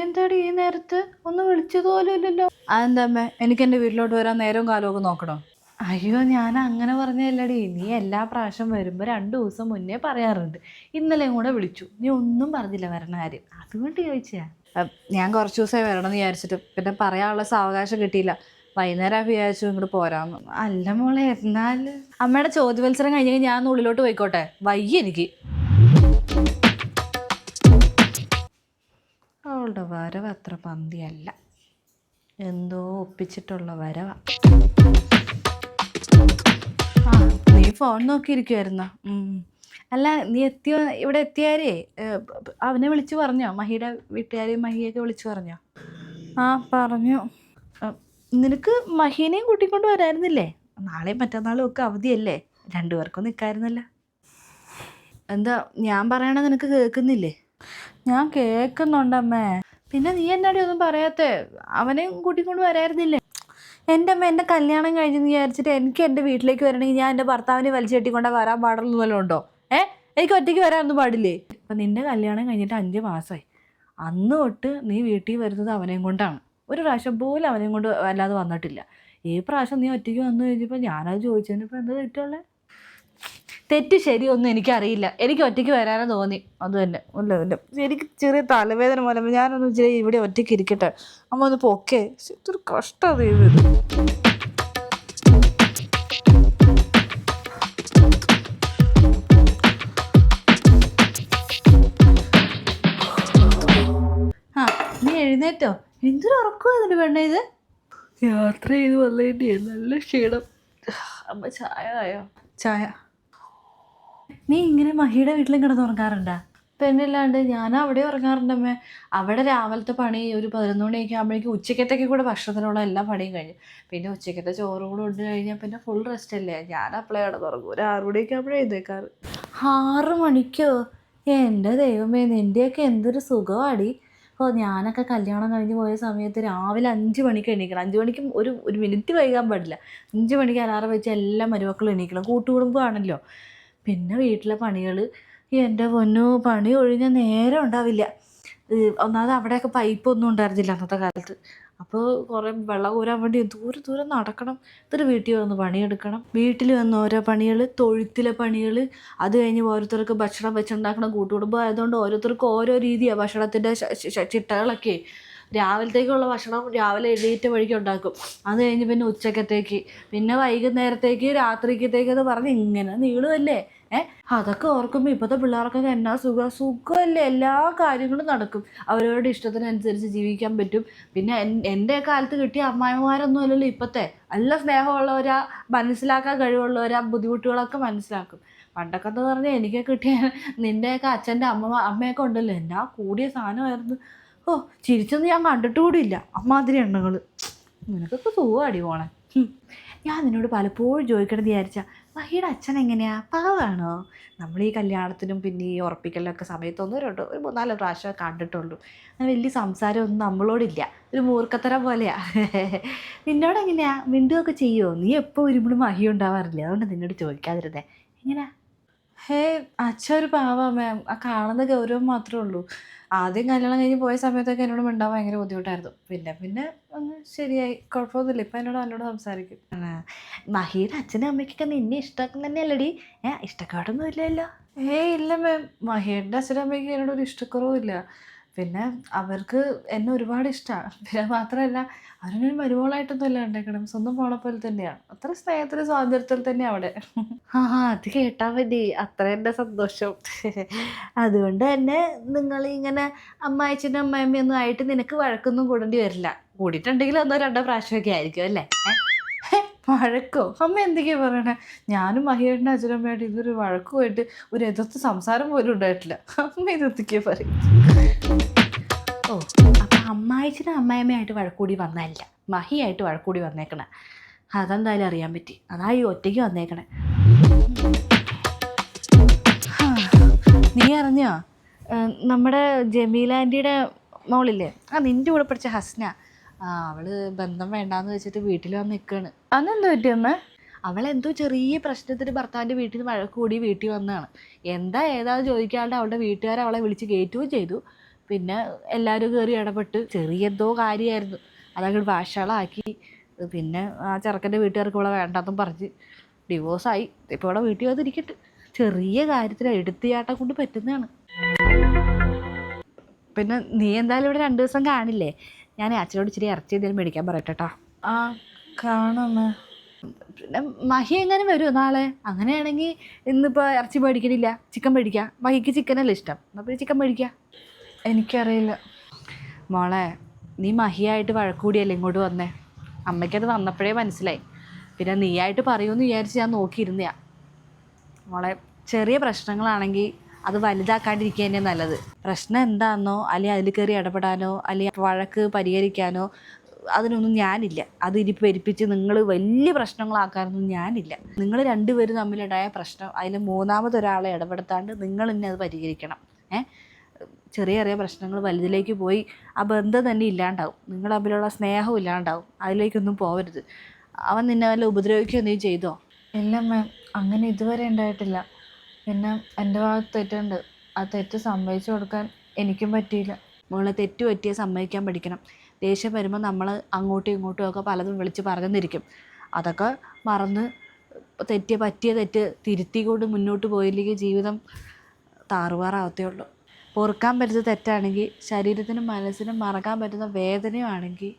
എന്താടി ഈ നേരത്ത് ഒന്ന് വിളിച്ചത് പോലും ഇല്ലല്ലോ? അതെന്താ അമ്മേ, എനിക്ക് എൻ്റെ വീട്ടിലോട്ട് വരാൻ നേരവും കാലമൊക്കെ നോക്കണോ? അയ്യോ, ഞാൻ അങ്ങനെ പറഞ്ഞല്ലടി. നീ എല്ലാ പ്രാവശ്യം വരുമ്പോൾ 2 ദിവസം മുന്നേ പറയാറുണ്ട്. ഇന്നലെയും കൂടെ വിളിച്ചു, നീ ഒന്നും പറഞ്ഞില്ല വരണ കാര്യം. അതുകൊണ്ട് ചോദിച്ചാ. ഞാൻ കുറച്ച് ദിവസമായി വരണമെന്ന് വിചാരിച്ചിട്ട് പിന്നെ പറയാനുള്ള സാവകാശം കിട്ടിയില്ല. വൈകുന്നേരം വിചാരിച്ചു ഇങ്ങോട്ട് പോരാന്ന്. അല്ല മോളെ, എന്നാല് അമ്മയുടെ ചോദ്യമത്സരം കഴിഞ്ഞെങ്കിൽ ഞാൻ ഒന്ന് ഉള്ളിലോട്ട് പോയിക്കോട്ടെ, വയ്യ എനിക്ക്. അവളുടെ വരവ് അത്ര പന്തിയല്ല, എന്തോ ഒപ്പിച്ചിട്ടുള്ള വരവാ. ആ, നീ ഫോൺ നോക്കിയിരിക്കുമായിരുന്നോ? അല്ല, നീ ഇവിടെ എത്തിയാരേ അവനെ വിളിച്ചു പറഞ്ഞോ? മഹിയുടെ വീട്ടുകാരെയും മഹിയൊക്കെ വിളിച്ചു പറഞ്ഞോ? ആ, പറഞ്ഞു. നിനക്ക് മഹീനെയും കൂട്ടിക്കൊണ്ട് വരായിരുന്നില്ലേ? നാളെയും മറ്റന്നാളും ഒക്കെ അവധിയല്ലേ, 2 പേർക്കും നിൽക്കായിരുന്നല്ലോ. എന്താ ഞാൻ പറയണ നിനക്ക് കേൾക്കുന്നില്ലേ? ഞാൻ കേൾക്കുന്നുണ്ടമ്മേ. പിന്നെ നീ എന്നാടി ഒന്നും പറയാത്തേ? അവനെയും കൂട്ടിക്കൊണ്ട് വരായിരുന്നില്ലേ? എൻ്റെ അമ്മ, എൻ്റെ കല്യാണം കഴിഞ്ഞെന്ന് വിചാരിച്ചിട്ട് എനിക്ക് എൻ്റെ വീട്ടിലേക്ക് വരണമെങ്കിൽ ഞാൻ എൻ്റെ ഭർത്താവിനെ വലിച്ചു കെട്ടിക്കൊണ്ടേ വരാൻ പാടുള്ളൂ വല്ലതും ഉണ്ടോ? എനിക്ക് ഒറ്റയ്ക്ക് വരാനൊന്നും പാടില്ലേ? അപ്പം നിൻ്റെ കല്യാണം കഴിഞ്ഞിട്ട് 5 മാസമായി. അന്ന് തൊട്ട് നീ വീട്ടിൽ വരുന്നത് അവനെയും കൊണ്ടാണ്. ഒരു പ്രാവശ്യം പോലും അവനെയും കൊണ്ട് അല്ലാതെ വന്നിട്ടില്ല. ഈ പ്രാവശ്യം നീ ഒറ്റയ്ക്ക് വന്നു കഴിഞ്ഞപ്പോൾ ഞാനത് ചോദിച്ചതിന് ഇപ്പോൾ എന്താ തെറ്റുള്ളത്? തെറ്റ് ശരിയൊന്നും എനിക്കറിയില്ല. എനിക്ക് ഒറ്റയ്ക്ക് വരാനേ തോന്നി, അത് തന്നെ. അല്ല, എനിക്ക് ചെറിയ തലവേദന പോലെ. ഞാനൊന്ന് ഇച്ചിരി ഇവിടെ ഒറ്റയ്ക്ക് ഇരിക്കട്ടെ. അമ്മ ഒന്ന് പൊക്കേ. ഇതൊരു കഷ്ടം ദൈവം. ആ, നീ എഴുന്നേറ്റോ? എന്തൊരു ഉറക്കമോ അതിന് പെണ്ണേ ഇത്? യാത്ര ചെയ്ത് വന്നതിൻ്റെ നല്ല ക്ഷീണം. അമ്മ ചായ ആയോ? ചായ. നീ ഇങ്ങനെ മഹിയുടെ വീട്ടിലും കിടന്ന് ഉറങ്ങാറുണ്ടാ? പെണ്ണില്ലാണ്ട് ഞാൻ അവിടെ ഉറങ്ങാറുണ്ടമ്മേ. അവിടെ രാവിലത്തെ പണി ഒരു 11 മണിയൊക്കെ ആകുമ്പോഴേക്കും ഉച്ചക്കത്തേക്ക് കൂടെ ഭക്ഷണത്തിനുള്ള എല്ലാ പണിയും കഴിഞ്ഞു. പിന്നെ ഉച്ചക്കത്തെ ചോറും കൂടെ ഉണ്ട് കഴിഞ്ഞാൽ പിന്നെ ഫുൾ റെസ്റ്റ് അല്ലേ. ഞാൻ അപ്പളേ കിടന്നുറങ്ങും. ഒരു 6 മണിയൊക്കെ ആകുമ്പോഴേ എഴുന്നേക്കാറ്. 6 മണിക്കോ? എൻ്റെ ദൈവമേ, നിൻ്റെയൊക്കെ എന്തൊരു സുഖമാടി. ഞാനൊക്കെ കല്യാണം കഴിഞ്ഞ് പോയ സമയത്ത് രാവിലെ 5 മണിക്ക് എണീക്കണം. 5 മണിക്ക് ഒരു മിനിറ്റ് വൈകാൻ പാടില്ല. 5 മണിക്ക് അലാറം വെച്ച് എല്ലാ മരുമക്കളും എണീക്കണം. കൂട്ടുകുടുംബമാണല്ലോ. പിന്നെ വീട്ടിലെ പണികൾ, എൻ്റെ പൊന്നോ, പണി ഒഴിഞ്ഞ നേരം ഉണ്ടാവില്ല. ഒന്നാമത് അവിടെയൊക്കെ പൈപ്പൊന്നും ഉണ്ടായിരുന്നില്ല അന്നത്തെ കാലത്ത്. അപ്പോൾ കുറേ വെള്ളം കോരാൻ വേണ്ടി ദൂരെ നടക്കണം. എന്നിട്ട് വീട്ടിൽ വന്ന് പണിയെടുക്കണം. വീട്ടിൽ വന്ന് ഓരോ പണികൾ, തൊഴുത്തിലെ പണികൾ. അത് കഴിഞ്ഞ് ഓരോരുത്തർക്ക് ഭക്ഷണം വെച്ചുണ്ടാക്കണം. കൂട്ടുകുടുംബം ആയതുകൊണ്ട് ഓരോരുത്തർക്കും ഓരോ രീതിയാണ് ഭക്ഷണത്തിൻ്റെ ചിട്ടകളൊക്കെ. രാവിലത്തേക്കുള്ള ഭക്ഷണം രാവിലെ എഴുന്നേറ്റ വഴിക്ക് ഉണ്ടാക്കും. അത് കഴിഞ്ഞ് പിന്നെ ഉച്ചക്കത്തേക്ക്, പിന്നെ വൈകുന്നേരത്തേക്ക്, രാത്രിക്കത്തേക്കെന്ന് പറഞ്ഞ് ഇങ്ങനെ നീളുമല്ലേ. അതൊക്കെ ഓർക്കുമ്പോൾ ഇപ്പോഴത്തെ പിള്ളേർക്കൊക്കെ എന്നാ സുഖമല്ലേ. എല്ലാ കാര്യങ്ങളും നടക്കും. അവരവരുടെ ഇഷ്ടത്തിനനുസരിച്ച് ജീവിക്കാൻ പറ്റും. പിന്നെ എൻ്റെ കാലത്ത് കിട്ടിയ അമ്മായിമാരൊന്നും അല്ലല്ലോ ഇപ്പോഴത്തെ. നല്ല സ്നേഹമുള്ളവരാ, മനസ്സിലാക്കാൻ കഴിവുള്ളവരാ, ബുദ്ധിമുട്ടുകളൊക്കെ മനസ്സിലാക്കും. പണ്ടൊക്കെ എന്ന് പറഞ്ഞാൽ എനിക്ക് കിട്ടിയ നിൻ്റെയൊക്കെ അച്ഛൻ്റെ അമ്മയൊക്കെ ഉണ്ടല്ലോ, എന്നാ കൂടിയ സാധനമായിരുന്നു. ചിരിച്ചൊന്നും ഞാൻ കണ്ടിട്ട് കൂടിയില്ല അമ്മാതിരി എണ്ണങ്ങൾ. നിനക്കൊക്കെ സുഖമാടി പോണേ. ഞാൻ നിന്നോട് പലപ്പോഴും ചോദിക്കണം വിചാരിച്ചാൽ, മഹിയുടെ അച്ഛൻ എങ്ങനെയാ? പാവാണോ? നമ്മൾ ഈ കല്യാണത്തിനും പിന്നെ ഈ ഉറപ്പിക്കലൊക്കെ സമയത്തൊന്നും ഒരു 3-4 പ്രാവശ്യം കണ്ടിട്ടുള്ളൂ. അങ്ങനെ വലിയ സംസാരമൊന്നും നമ്മളോടില്ല. ഒരു മൂർഖത്തരം പോലെയാ. നിന്നോടെങ്ങനെയാ? മിണ്ടുകയൊക്കെ ചെയ്യുമോ? നീ എപ്പോൾ വരുമ്പോഴും മഹി ഉണ്ടാവാറില്ല. അതുകൊണ്ട് നിന്നോട് ചോദിക്കാതിരുന്നേ. എങ്ങനെയാ? അച്ഛൻ ഒരു പാവാ മാം. ആ കാണുന്ന ഗൗരവം മാത്രമേ ഉള്ളൂ. ആദ്യം കല്യാണം കഴിഞ്ഞ് പോയ സമയത്തൊക്കെ എന്നോട് മിണ്ടാൻ ഭയങ്കര ബുദ്ധിമുട്ടായിരുന്നു. പിന്നെ അങ്ങ് ശരിയായി, കുഴപ്പമൊന്നുമില്ല. ഇപ്പം എന്നോട് സംസാരിക്കും. മഹിയുടെ അച്ഛനും അമ്മയ്ക്കൊക്കെ നിന്നെ ഇഷ്ടമൊക്കെ തന്നെയല്ലടി? ഇഷ്ടക്കേടൊന്നും ഇല്ലല്ലോ? ഇല്ല മാം. മഹേൻ്റെ അച്ഛനും അമ്മയ്ക്ക് എന്നോടൊരു ഇഷ്ടക്കുറവും ഇല്ല. പിന്നെ അവർക്ക് എന്നെ ഒരുപാട് ഇഷ്ടമാണ്. പിന്നെ മാത്രമല്ല, അവരൊരു മരുമോളായിട്ടൊന്നും അല്ല കണ്ടേക്കണം. സ്വന്തം മോളെ പോലെ തന്നെയാണ്. അത്ര സ്നേഹത്തിലും സ്വാതന്ത്ര്യത്തിൽ തന്നെയാണ് അവിടെ. അത് കേട്ടാൽ മതി. അത്ര എൻ്റെ സന്തോഷം. അതുകൊണ്ട് തന്നെ നിങ്ങളിങ്ങനെ അമ്മായിച്ചനും അമ്മായിമ്മയൊന്നും ആയിട്ട് നിനക്ക് വഴക്കൊന്നും കൂടേണ്ടി വരില്ല. കൂടിയിട്ടുണ്ടെങ്കിൽ 1-2 പ്രാവശ്യമൊക്കെ ആയിരിക്കും അല്ലേ? വഴക്കോ? അമ്മ എന്തൊക്കെയാണ് പറയണേ? ഞാനും മഹിയേട്ടൻ്റെ അച്ഛനമ്മയായിട്ട് ഇതൊരു വഴക്ക് പോയിട്ട് ഒരു എതിർത്ത് സംസാരം പോലും ഉണ്ടായിട്ടില്ല. അമ്മ ഇതെന്തൊക്കെയാണ് പറയും? അപ്പം അമ്മായിച്ചനും അമ്മായിമ്മയായിട്ട് വഴക്കൂടി വന്നതല്ല, മഹിയായിട്ട് വഴക്കൂടി വന്നേക്കണേ. അതെന്തായാലും അറിയാൻ പറ്റി. അതാ ഈ ഒറ്റയ്ക്ക് വന്നേക്കണേ. നീ അറിഞ്ഞോ? നമ്മുടെ ജമീല ആൻറ്റിയുടെ മോളില്ലേ, നിൻ്റെ കൂടെ പഠിച്ച ഹസ്ന, അവള് ബന്ധം വേണ്ടാന്ന് വെച്ചിട്ട് വീട്ടിൽ വന്ന് നിൽക്കുകയാണ്. അതെന്താ പറ്റിയമ്മേ? അവളെന്തോ ചെറിയ പ്രശ്നത്തിന് ഭർത്താവിൻ്റെ വീട്ടിൽ നിന്ന് വഴക്ക് കൂടി വീട്ടിൽ വന്നതാണ്. എന്താ ഏതാന്ന് ചോദിക്കാണ്ട് അവളുടെ വീട്ടുകാർ അവളെ വിളിച്ച് കയറ്റുകയും ചെയ്തു. പിന്നെ എല്ലാവരും കയറി ഇടപെട്ട് ചെറിയ എന്തോ കാര്യമായിരുന്നു, അതങ്ങോട്ട് ഭാഷകളാക്കി. പിന്നെ ആ ചെറുക്കൻ്റെ വീട്ടുകാർക്ക് ഇവിടെ വേണ്ടാന്നും പറഞ്ഞ് ഡിവോഴ്സായി. ഇപ്പോൾ ഇവിടെ വീട്ടിൽ വന്നിരിക്കട്ടെ. ചെറിയ കാര്യത്തിന് എടുത്തിയാട്ടം കൊണ്ട് പറ്റുന്നതാണ്. പിന്നെ നീ എന്തായാലും ഇവിടെ 2 ദിവസം കാണില്ലേ? ഞാൻ അച്ഛനോട് ഇച്ചിരി ഇറച്ചി എന്തെങ്കിലും മേടിക്കാൻ പറയട്ടെ കേട്ടോ. ആ കാണാമേ. പിന്നെ മഹി എങ്ങനെ വരുമോ നാളെ? അങ്ങനെയാണെങ്കിൽ ഇന്നിപ്പോൾ ഇറച്ചി മേടിക്കണില്ല, ചിക്കൻ മേടിക്കാം. മഹിക്ക് ചിക്കനല്ലേ ഇഷ്ടം, അപ്പോൾ ചിക്കൻ മേടിക്കാം. എനിക്കറിയില്ല മോളെ, നീ മഹിയായിട്ട് വഴക്കൂടിയല്ലേ ഇങ്ങോട്ട് വന്നേ? അമ്മയ്ക്കത് വന്നപ്പോഴേ മനസ്സിലായി. പിന്നെ നീയായിട്ട് പറയുമെന്ന് വിചാരിച്ച് ഞാൻ നോക്കിയിരുന്നയാ. മോളെ, ചെറിയ പ്രശ്നങ്ങളാണെങ്കിൽ അത് വലുതാക്കാണ്ടിരിക്കുക തന്നെ നല്ലത്. പ്രശ്നം എന്താണെന്നോ അല്ലെങ്കിൽ അതിൽ കയറി ഇടപെടാനോ അല്ലെങ്കിൽ വഴക്ക് പരിഹരിക്കാനോ അതിനൊന്നും ഞാനില്ല. അത് ഇനി പെരുപ്പിച്ച് നിങ്ങൾ വലിയ പ്രശ്നങ്ങളാക്കാനൊന്നും ഞാനില്ല. നിങ്ങൾ രണ്ടുപേരും തമ്മിലുണ്ടായ പ്രശ്നം അതിൽ മൂന്നാമതൊരാളെ ഇടപെടുത്താണ്ട് നിങ്ങൾ തന്നെ അത് പരിഹരിക്കണം. ചെറിയ ചെറിയ പ്രശ്നങ്ങൾ വലുതിലേക്ക് പോയി ആ ബന്ധം തന്നെ ഇല്ലാണ്ടാവും. നിങ്ങൾ തമ്മിലുള്ള സ്നേഹം ഇല്ലാണ്ടാവും. അതിലേക്കൊന്നും പോകരുത്. അവൻ നിന്നെ വല്ല ഉപദ്രവിക്കുകയോ നീ ചെയ്തോ? ഇല്ല മാം, അങ്ങനെ ഇതുവരെ ഉണ്ടായിട്ടില്ല. പിന്നെ എൻ്റെ ഭാഗത്ത് തെറ്റുണ്ട്. ആ തെറ്റ് സമ്മതിച്ചു കൊടുക്കാൻ എനിക്കും പറ്റിയില്ല. മോളെ, തെറ്റ് പറ്റിയ സമ്മതിക്കാൻ പഠിക്കണം. ദേഷ്യം വരുമ്പോൾ നമ്മൾ അങ്ങോട്ടും ഇങ്ങോട്ടും ഒക്കെ പലതും വിളിച്ച് പറഞ്ഞെന്നിരിക്കും. അതൊക്കെ മറന്ന് പറ്റിയ തെറ്റ് തിരുത്തിക്കൊണ്ട് മുന്നോട്ട് പോയില്ലെങ്കിൽ ജീവിതം താറുമാറാവത്തേ ഉള്ളൂ. പൊറുക്കാൻ പറ്റുന്ന തെറ്റാണെങ്കിൽ, ശരീരത്തിനും മനസ്സിനും മറക്കാൻ പറ്റുന്ന വേദനയുമാണെങ്കിൽ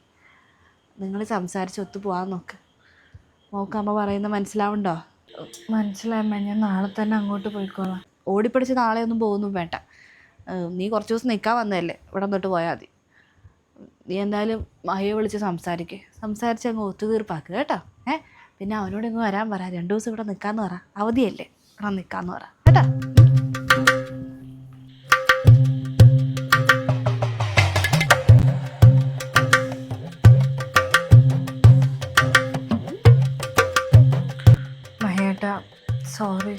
നിങ്ങൾ സംസാരിച്ച് ഒത്തു പോകാൻ നോക്ക്. മോക്കമ്മ പറയുന്നത് മനസ്സിലാവുണ്ടോ? മനസ്സിലായമ്മ, ഞാൻ നാളെ തന്നെ അങ്ങോട്ട് പോയിക്കോളാം. ഓടിപ്പിടിച്ച് നാളെ ഒന്നും പോകുന്നും വേണ്ട. നീ കുറച്ച് ദിവസം നിൽക്കാൻ വന്നതല്ലേ, ഇവിടെ തൊട്ട് പോയാൽ മതി. നീ എന്തായാലും മഹിയെ വിളിച്ച് സംസാരിച്ച് അങ്ങ് ഒത്തുതീർപ്പാക്കുക കേട്ടോ. പിന്നെ അവനോട് ഇങ്ങ് വരാൻ പറ. 2 ദിവസം ഇവിടെ നിൽക്കാമെന്ന് പറ. അവധിയല്ലേ, ഇവിടെ നിൽക്കാമെന്ന് പറ കേട്ടോ. മഹേട്ടാ, സോറി.